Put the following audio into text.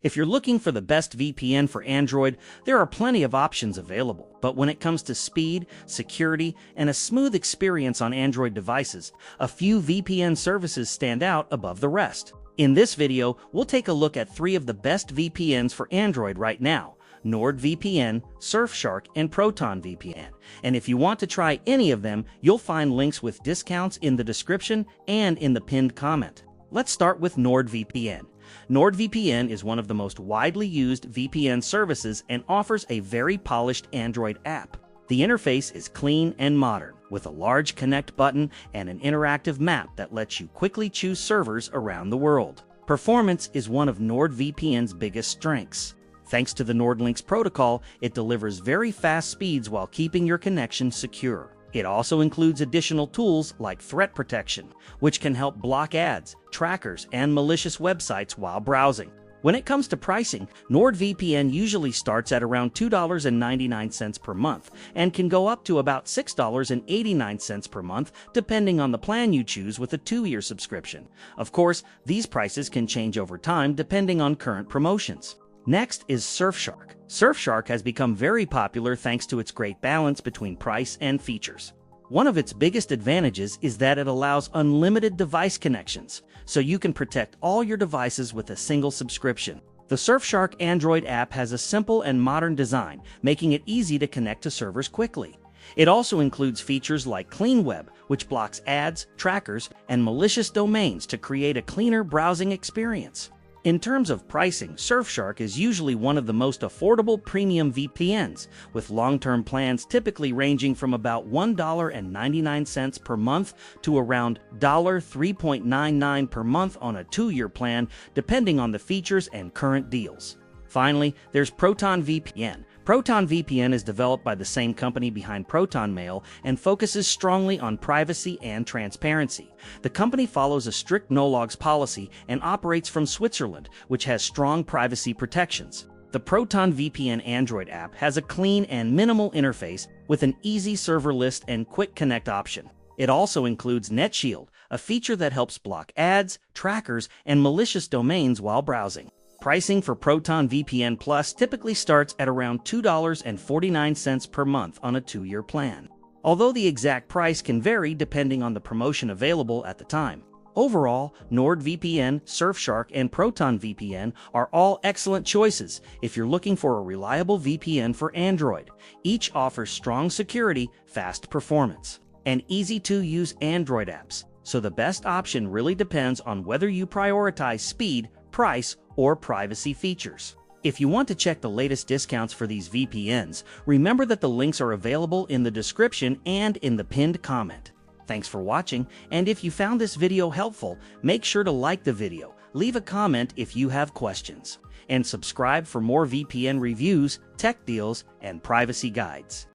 If you're looking for the best VPN for Android, there are plenty of options available. But when it comes to speed, security, and a smooth experience on Android devices, a few VPN services stand out above the rest. In this video, we'll take a look at 3 of the best VPNs for Android right now: NordVPN, Surfshark, and ProtonVPN. And if you want to try any of them, you'll find links with discounts in the description and in the pinned comment. Let's start with NordVPN. NordVPN is one of the most widely used VPN services and offers a very polished Android app. The interface is clean and modern, with a large connect button and an interactive map that lets you quickly choose servers around the world. Performance is one of NordVPN's biggest strengths. Thanks to the NordLynx protocol, it delivers very fast speeds while keeping your connection secure. It also includes additional tools like threat protection, which can help block ads, trackers, and malicious websites while browsing. When it comes to pricing, NordVPN usually starts at around $2.99 per month and can go up to about $6.89 per month depending on the plan you choose with a 2-year subscription. Of course, these prices can change over time depending on current promotions. Next is Surfshark. Surfshark has become very popular thanks to its great balance between price and features. One of its biggest advantages is that it allows unlimited device connections, so you can protect all your devices with a single subscription. The Surfshark Android app has a simple and modern design, making it easy to connect to servers quickly. It also includes features like Clean Web, which blocks ads, trackers, and malicious domains to create a cleaner browsing experience. In terms of pricing, Surfshark is usually one of the most affordable premium VPNs, with long-term plans typically ranging from about $1.99 per month to around $3.99 per month on a 2-year plan, depending on the features and current deals. Finally, there's ProtonVPN. ProtonVPN is developed by the same company behind ProtonMail and focuses strongly on privacy and transparency. The company follows a strict no-logs policy and operates from Switzerland, which has strong privacy protections. The ProtonVPN Android app has a clean and minimal interface with an easy server list and quick connect option. It also includes NetShield, a feature that helps block ads, trackers, and malicious domains while browsing. Pricing for ProtonVPN Plus typically starts at around $2.49 per month on a 2-year plan, although the exact price can vary depending on the promotion available at the time. Overall, NordVPN, Surfshark, and ProtonVPN are all excellent choices if you're looking for a reliable VPN for Android. Each offers strong security, fast performance, and easy-to-use Android apps, so the best option really depends on whether you prioritize speed, price, or privacy features. If you want to check the latest discounts for these VPNs, remember that the links are available in the description and in the pinned comment. Thanks for watching, and if you found this video helpful, make sure to like the video, leave a comment if you have questions, and subscribe for more VPN reviews, tech deals, and privacy guides.